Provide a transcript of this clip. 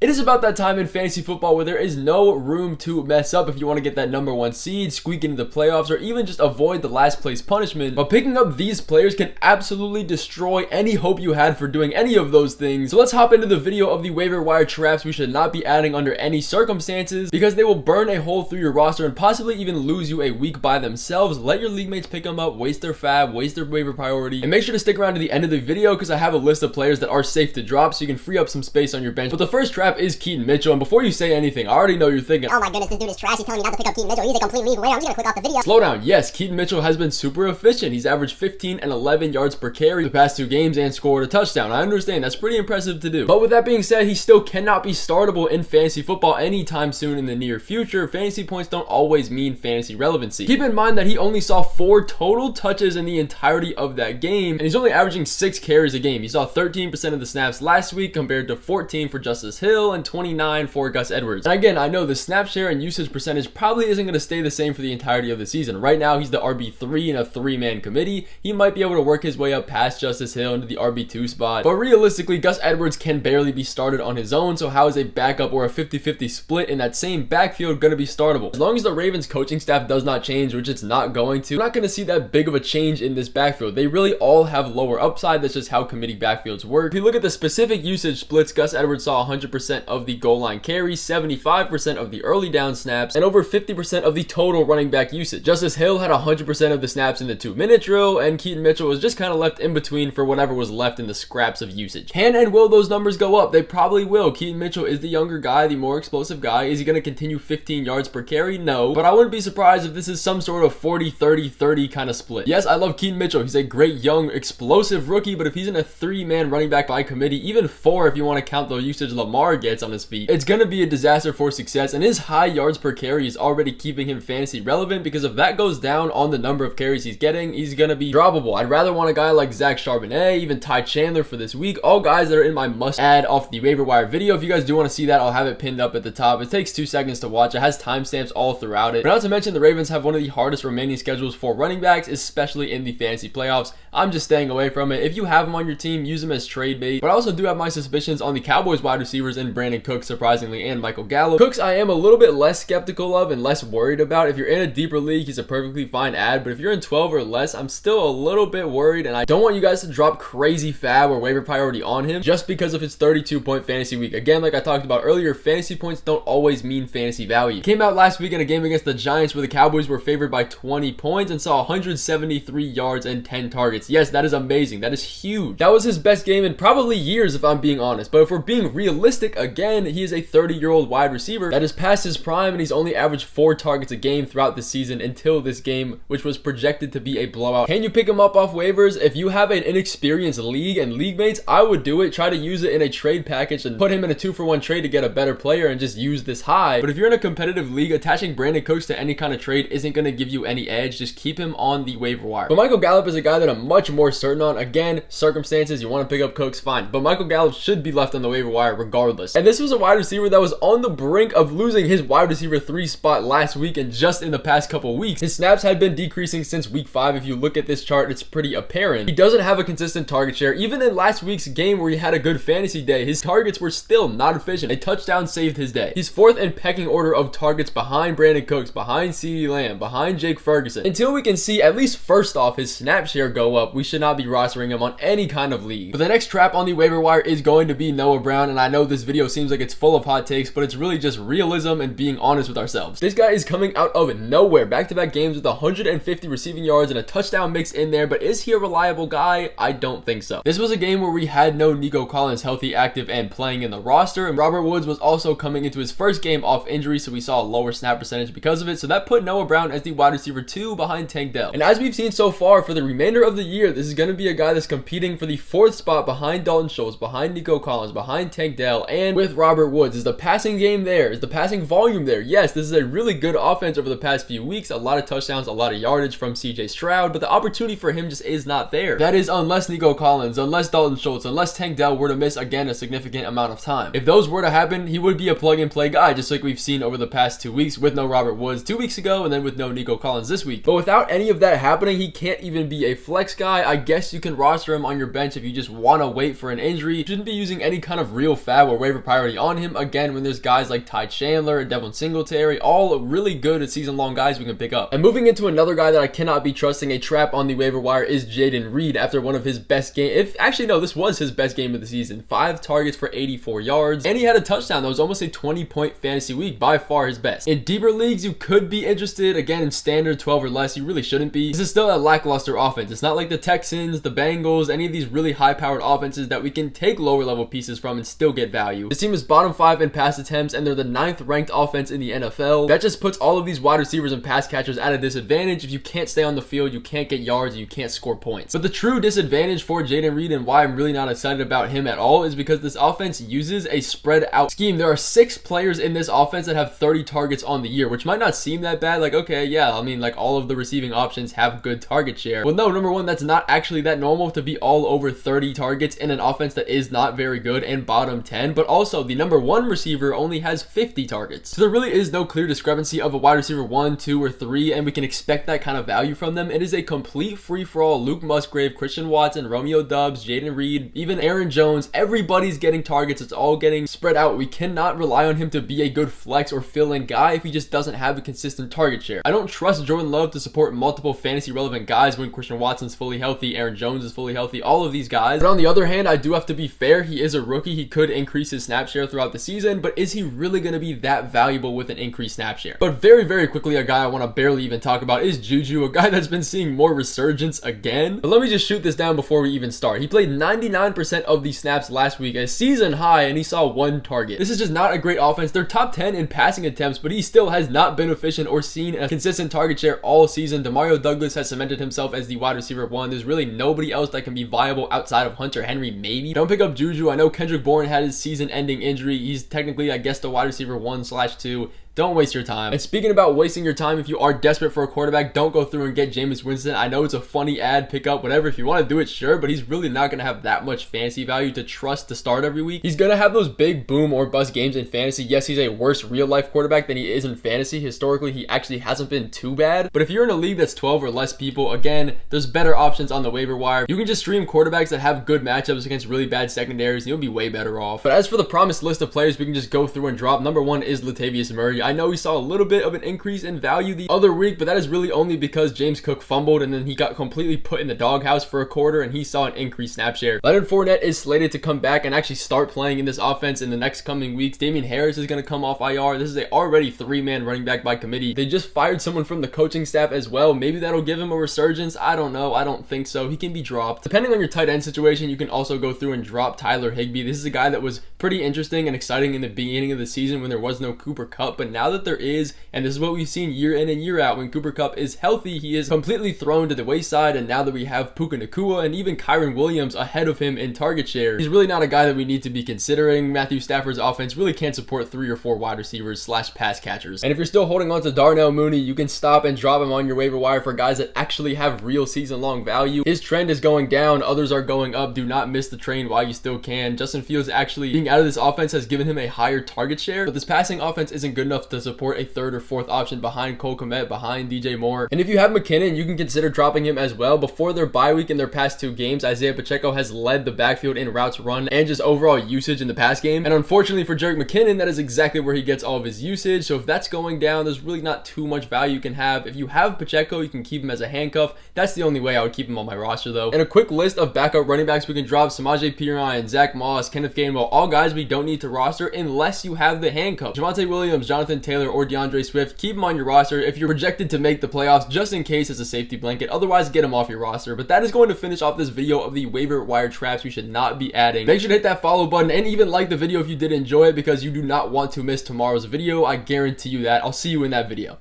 It is about that time in fantasy football where there is no room to mess up if you want to get that #1 seed, squeak into the playoffs, or even just avoid the last place punishment. But picking up these players can absolutely destroy any hope you had for doing any of those things. So let's hop into the video of the waiver wire traps we should not be adding under any circumstances, because they will burn a hole through your roster and possibly even lose you a week by themselves. Let your league mates pick them up, waste their fab, waste their waiver priority, and make sure to stick around to the end of the video because I have a list of players that are safe to drop so you can free up some space on your bench. But the first trap is Keaton Mitchell, and before you say anything, I already know you're thinking, oh my goodness, this dude is trash, he's telling me not to pick up Keaton Mitchell, he's a complete league winner, I'm just gonna click off the video. Slow down. Yes, Keaton Mitchell has been super efficient. He's averaged 15 and 11 yards per carry the past 2 games and scored a touchdown. I understand, that's pretty impressive to do. But with that being said, he still cannot be startable in fantasy football anytime soon in the near future. Fantasy points don't always mean fantasy relevancy. Keep in mind that he only saw 4 total touches in the entirety of that game, and he's only averaging 6 carries a game. He saw 13% of the snaps last week compared to 14 for Justice Hill and 29 for Gus Edwards. And again, I know the snap share and usage percentage probably isn't going to stay the same for the entirety of the season. Right now, he's the RB3 in a 3-man committee. He might be able to work his way up past Justice Hill into the RB2 spot. But realistically, Gus Edwards can barely be started on his own, so how is a backup or a 50-50 split in that same backfield going to be startable? As long as the Ravens coaching staff does not change, which it's not going to, we're not going to see that big of a change in this backfield. They really all have lower upside. That's just how committee backfields work. If you look at the specific usage splits, Gus Edwards saw 100% of the goal line carries, 75% of the early down snaps, and over 50% of the total running back usage. Justice Hill had 100% of the snaps in the 2-minute drill, and Keaton Mitchell was just kind of left in between for whatever was left in the scraps of usage. Can and will those numbers go up? They probably will. Keaton Mitchell is the younger guy, the more explosive guy. Is he going to continue 15 yards per carry? No, but I wouldn't be surprised if this is some sort of 40-30-30 kind of split. Yes, I love Keaton Mitchell. He's a great young explosive rookie, but if he's in a 3-man running back by committee, even 4 if you want to count the usage Lamar gets on his feet, it's going to be a disaster for success. And his high yards per carry is already keeping him fantasy relevant, because if that goes down on the number of carries he's getting, he's going to be droppable. I'd rather want a guy like Zach Charbonnet, even Ty Chandler for this week, all guys that are in my must add off the waiver wire video. If you guys do want to see that, I'll have it pinned up at the top. It takes 2 seconds to watch. It has timestamps all throughout it. But not to mention, the Ravens have one of the hardest remaining schedules for running backs, especially in the fantasy playoffs. I'm just staying away from it. If you have them on your team, use them as trade bait. But I also do have my suspicions on the Cowboys wide receivers in Brandon Cooks, surprisingly, and Michael Gallup. Cooks I am a little bit less skeptical of and less worried about. If you're in a deeper league, he's a perfectly fine add, but if you're in 12 or less, I'm still a little bit worried, and I don't want you guys to drop crazy fab or waiver priority on him just because of his 32-point fantasy week. Again, like I talked about earlier, fantasy points don't always mean fantasy value. Came out last week in a game against the Giants where the Cowboys were favored by 20 points and saw 173 yards and 10 targets. Yes, that is amazing. That is huge. That was his best game in probably years, if I'm being honest. But if we're being realistic, again, he is a 30-year-old wide receiver that is past his prime, and he's only averaged 4 targets a game throughout the season until this game, which was projected to be a blowout. Can you pick him up off waivers? If you have an inexperienced league and league mates, I would do it. Try to use it in a trade package and put him in a 2-for-1 trade to get a better player and just use this high. But if you're in a competitive league, attaching Brandon Cooks to any kind of trade isn't going to give you any edge. Just keep him on the waiver wire. But Michael Gallup is a guy that I'm much more certain on. Again, circumstances, you want to pick up Cooks, fine. But Michael Gallup should be left on the waiver wire regardless. And this was a wide receiver that was on the brink of losing his wide receiver 3 spot last week, and just in the past couple weeks, his snaps had been decreasing since week 5. If you look at this chart, it's pretty apparent. He doesn't have a consistent target share. Even in last week's game where he had a good fantasy day, his targets were still not efficient. A touchdown saved his day. He's 4th in pecking order of targets behind Brandon Cooks, behind CeeDee Lamb, behind Jake Ferguson. Until we can see at least first off his snap share go up, we should not be rostering him on any kind of league. But the next trap on the waiver wire is going to be Noah Brown, and I know this video seems like it's full of hot takes, but it's really just realism and being honest with ourselves. This guy is coming out of nowhere, back-to-back games with 150 receiving yards and a touchdown mixed in there, but is he a reliable guy? I don't think so. This was a game where we had no Nico Collins healthy, active, and playing in the roster, and Robert Woods was also coming into his first game off injury, so we saw a lower snap percentage because of it, so that put Noah Brown as the wide receiver 2 behind Tank Dell. And as we've seen so far for the remainder of the year, this is going to be a guy that's competing for the 4th spot behind Dalton Schultz, behind Nico Collins, behind Tank Dell, and with Robert Woods. Is the passing game there? Is the passing volume there? Yes, this is a really good offense over the past few weeks. A lot of touchdowns, a lot of yardage from CJ Stroud, but the opportunity for him just is not there. That is unless Nico Collins, unless Dalton Schultz, unless Tank Dell were to miss again a significant amount of time. If those were to happen, he would be a plug-and-play guy, just like we've seen over the past 2 weeks with no Robert Woods 2 weeks ago and then with no Nico Collins this week. But without any of that happening, he can't even be a flex guy, I guess you can roster him on your bench if you just want to wait for an injury. You shouldn't be using any kind of real fab or waiver priority on him. Again, when there's guys like Ty Chandler and Devin Singletary, all really good at season-long guys we can pick up. And moving into another guy that I cannot be trusting a trap on the waiver wire is Jayden Reed after one of his best games. This was his best game of the season. 5 targets for 84 yards, and he had a touchdown. That was almost a 20-point fantasy week, by far his best. In deeper leagues, you could be interested. Again, in standard 12 or less, you really shouldn't be. This is still a lackluster offense. It's not like the Texans, the Bengals, any of these really high-powered offenses that we can take lower level pieces from and still get value. This team is bottom 5 in pass attempts, and they're the 9th ranked offense in the NFL. That just puts all of these wide receivers and pass catchers at a disadvantage. If you can't stay on the field, you can't get yards, and you can't score points. But the true disadvantage for Jayden Reed and why I'm really not excited about him at all is because this offense uses a spread out scheme. There are 6 players in this offense that have 30 targets on the year, which might not seem that bad. Like, okay, yeah, I mean, like all of the receiving options have good target share. Well, no, number one, that's not actually that normal to be all over 30 targets in an offense that is not very good and bottom 10, but also the number 1 receiver only has 50 targets. So there really is no clear discrepancy of a wide receiver 1, 2, or 3, and we can expect that kind of value from them. It is a complete free-for-all. Luke Musgrave, Christian Watson, Romeo Doubs, Jayden Reed, even Aaron Jones, everybody's getting targets. It's all getting spread out. We cannot rely on him to be a good flex or fill-in guy if he just doesn't have a consistent target share. I don't trust Jordan Love to support multiple fantasy relevant guys when Christian Watson's fully healthy, Aaron Jones is fully healthy, all of these guys. But on the other hand, I do have to be fair. He is a rookie. He could increase his snap share throughout the season, but is he really going to be that valuable with an increased snap share? But very, very quickly, a guy I want to barely even talk about is Juju, a guy that's been seeing more resurgence again. But let me just shoot this down before we even start. He played 99% of the snaps last week, a season high, and he saw 1 target. This is just not a great offense. They're top 10 in passing attempts, but he still has not been efficient or seen a consistent target share all season. Demario Douglas has cemented himself as the wide receiver 1. There's really nobody else that can be viable outside of Hunter Henry, maybe. Don't pick up Juju. I know Kendrick Bourne had his season-ending injury. He's technically, I guess, the wide receiver 1/2. Don't waste your time. And speaking about wasting your time, if you are desperate for a quarterback, don't go through and get Jameis Winston. I know it's a funny ad, pick up, whatever. If you want to do it, sure, but he's really not going to have that much fantasy value to trust to start every week. He's going to have those big boom or bust games in fantasy. Yes, he's a worse real-life quarterback than he is in fantasy. Historically, he actually hasn't been too bad. But if you're in a league that's 12 or less people, again, there's better options on the waiver wire. You can just stream quarterbacks that have good matchups against really bad secondaries, and you'll be way better off. But as for the promised list of players we can just go through and drop, number 1 is Latavius Murray. I know we saw a little bit of an increase in value the other week, but that is really only because James Cook fumbled and then he got completely put in the doghouse for a quarter and he saw an increased snap share. Leonard Fournette is slated to come back and actually start playing in this offense in the next coming weeks. Damian Harris is going to come off IR. This is a already 3-man running back by committee. They just fired someone from the coaching staff as well. Maybe that'll give him a resurgence. I don't know. I don't think so. He can be dropped. Depending on your tight end situation, you can also go through and drop Tyler Higbee. This is a guy that was pretty interesting and exciting in the beginning of the season when there was no Cooper Kupp, but now that there is, and this is what we've seen year in and year out, when Cooper Kupp is healthy, he is completely thrown to the wayside, and now that we have Puka Nacua and even Kyron Williams ahead of him in target share, he's really not a guy that we need to be considering. Matthew Stafford's offense really can't support 3 or 4 wide receivers / pass catchers. And if you're still holding on to Darnell Mooney, you can stop and drop him on your waiver wire for guys that actually have real season-long value. His trend is going down, others are going up. Do not miss the train while you still can. Justin Fields actually being out of this offense has given him a higher target share, but this passing offense isn't good enough to support a 3rd or 4th option behind Cole Kmet, behind DJ Moore. And if you have McKinnon, you can consider dropping him as well. Before their bye week in their past 2 games, Isaiah Pacheco has led the backfield in routes run and just overall usage in the pass game. And unfortunately for Jerick McKinnon, that is exactly where he gets all of his usage. So if that's going down, there's really not too much value you can have. If you have Pacheco, you can keep him as a handcuff. That's the only way I would keep him on my roster though. And a quick list of backup running backs we can drop: Samaje Perine, Zach Moss, Kenneth Gainwell, all guys we don't need to roster unless you have the handcuff. Javonte Williams, Jonathan Taylor, or DeAndre Swift, keep them on your roster if you're projected to make the playoffs, just in case as a safety blanket. Otherwise, get them off your roster. But that is going to finish off this video of the waiver wire traps we should not be adding. Make sure to hit that follow button and even like the video if you did enjoy it, because you do not want to miss tomorrow's video. I guarantee you that. I'll see you in that video.